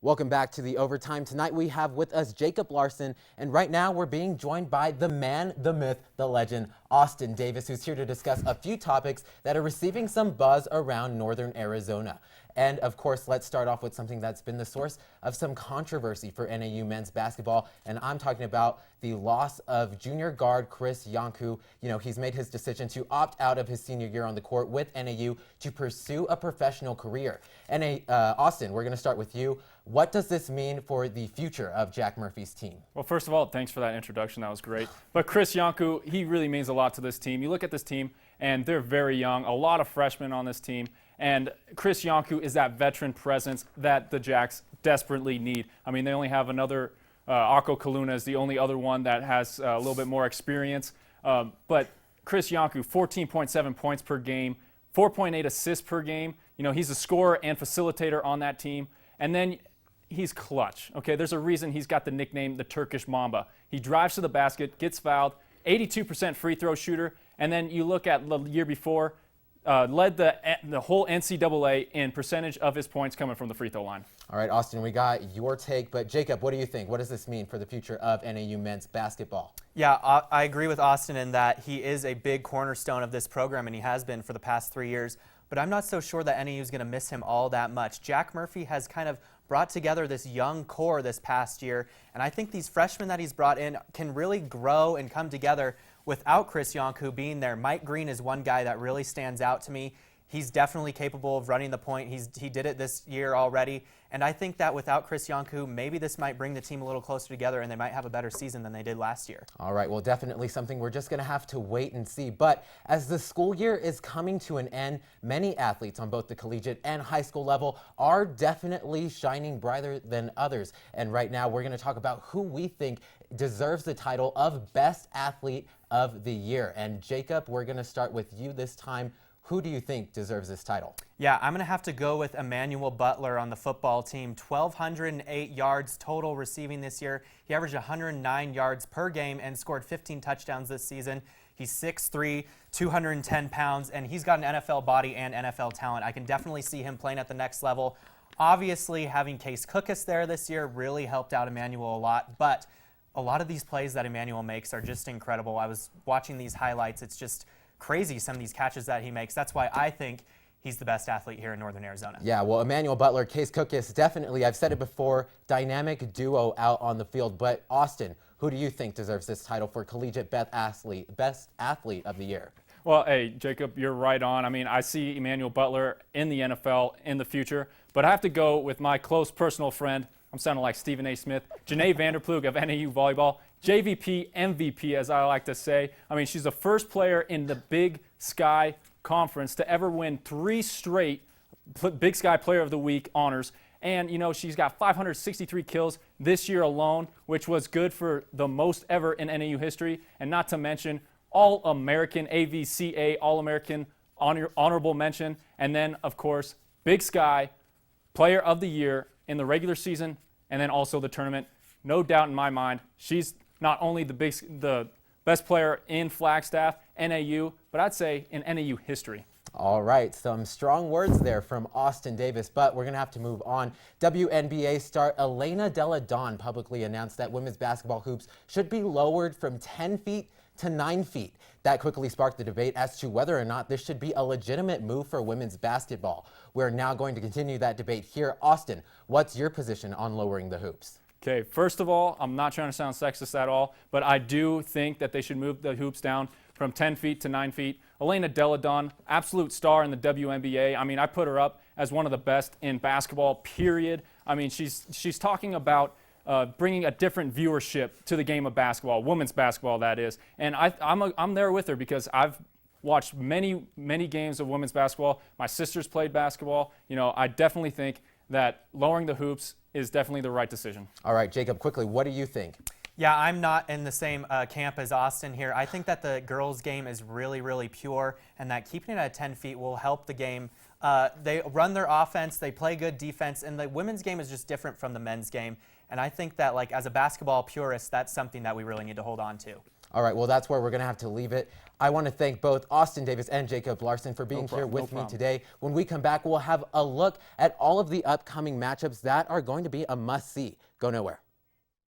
Welcome back to the Overtime. Tonight we have with us Jacob Larson, and right now we're being joined by the man, the myth, the legend, Austin Davis, who's here to discuss a few topics that are receiving some buzz around northern Arizona. And of course, let's start off with something that's been the source of some controversy for NAU men's basketball, and I'm talking about the loss of junior guard Kris Yanku. You know, he's made his decision to opt out of his senior year on the court with NAU to pursue a professional career. And Austin, we're going to start with you. What does this mean for the future of Jack Murphy's team? Well, first of all, thanks for that introduction. That was great. But Kris Yanku, he really means a lot to this team. You look at this team, and they're very young, a lot of freshmen on this team. And Kris Yanku is that veteran presence that the Jacks desperately need. I mean, they only have another, Akko Kaluna is the only other one that has a little bit more experience. But Kris Yanku, 14.7 points per game, 4.8 assists per game. You know, he's a scorer and facilitator on that team. And then he's clutch. Okay, there's a reason he's got the nickname the Turkish Mamba. He drives to the basket, gets fouled, 82% free throw shooter. And then you look at the year before, led the whole NCAA in percentage of his points coming from the free throw line. All right, Austin, we got your take, but Jacob, what do you think? What does this mean for the future of NAU men's basketball? Yeah, I agree with Austin in that he is a big cornerstone of this program, and he has been for the past 3 years. But I'm not so sure that NAU is going to miss him all that much. Jack Murphy has kind of brought together this young core this past year, and I think these freshmen that he's brought in can really grow and come together without Kris Yanku being there. Mike Green is one guy that really stands out to me. He's definitely capable of running the point. He did it this year already. And I think that without Kris Yanku, maybe this might bring the team a little closer together and they might have a better season than they did last year. All right, well, definitely something we're just going to have to wait and see. But as the school year is coming to an end, many athletes on both the collegiate and high school level are definitely shining brighter than others. And right now, we're going to talk about who we think deserves the title of Best Athlete of the Year. And Jacob, we're going to start with you this time. Who do you think deserves this title? Yeah, I'm going to have to go with Emmanuel Butler on the football team. 1,208 yards total receiving this year. He averaged 109 yards per game and scored 15 touchdowns this season. He's 6'3", 210 pounds, and he's got an NFL body and NFL talent. I can definitely see him playing at the next level. Obviously, having Case Cookus there this year really helped out Emmanuel a lot, but a lot of these plays that Emmanuel makes are just incredible. I was watching these highlights. It's just crazy, some of these catches that he makes. That's why I think he's the best athlete here in Northern Arizona. Yeah, well, Emmanuel Butler, Case Cookus, definitely, I've said it before, dynamic duo out on the field. But Austin, who do you think deserves this title for collegiate best athlete of the year? Well, hey, Jacob, you're right on. I mean, I see Emmanuel Butler in the NFL in the future, but I have to go with my close personal friend. I'm sounding like Stephen A. Smith. Janae Vander Ploeg of NAU Volleyball. JVP, MVP, as I like to say. I mean, she's the first player in the Big Sky Conference to ever win 3 straight Big Sky Player of the Week honors. And, you know, she's got 563 kills this year alone, which was good for the most ever in NAU history. And not to mention All-American, AVCA, All-American honorable mention. And then, of course, Big Sky Player of the Year in the regular season and then also the tournament. No doubt in my mind, she's not only the best player in Flagstaff, NAU, but I'd say in NAU history. All right, some strong words there from Austin Davis, but we're going to have to move on. WNBA star Elena Delle Donne publicly announced that women's basketball hoops should be lowered from 10 feet to 9 feet. That quickly sparked the debate as to whether or not this should be a legitimate move for women's basketball. We're now going to continue that debate here. Austin, what's your position on lowering the hoops? Okay, first of all, I'm not trying to sound sexist at all, but I do think that they should move the hoops down from 10 feet to 9 feet. Elena Delle Donne, absolute star in the WNBA. I mean, I put her up as one of the best in basketball, period. I mean, she's talking about bringing a different viewership to the game of basketball, women's basketball, that is. And I'm there with her because I've watched many games of women's basketball. My sisters played basketball. You know, I definitely think that lowering the hoops is definitely the right decision. All right, Jacob, quickly, what do you think? Yeah, I'm not in the same camp as Austin here. I think that the girls' game is really, really pure, and that keeping it at 10 feet will help the game. They run their offense, they play good defense, and the women's game is just different from the men's game. And I think that, like, as a basketball purist, that's something that we really need to hold on to. All right, well, that's where we're going to have to leave it. I want to thank both Austin Davis and Jacob Larson for being here with me today. When we come back, we'll have a look at all of the upcoming matchups that are going to be a must-see. Go nowhere.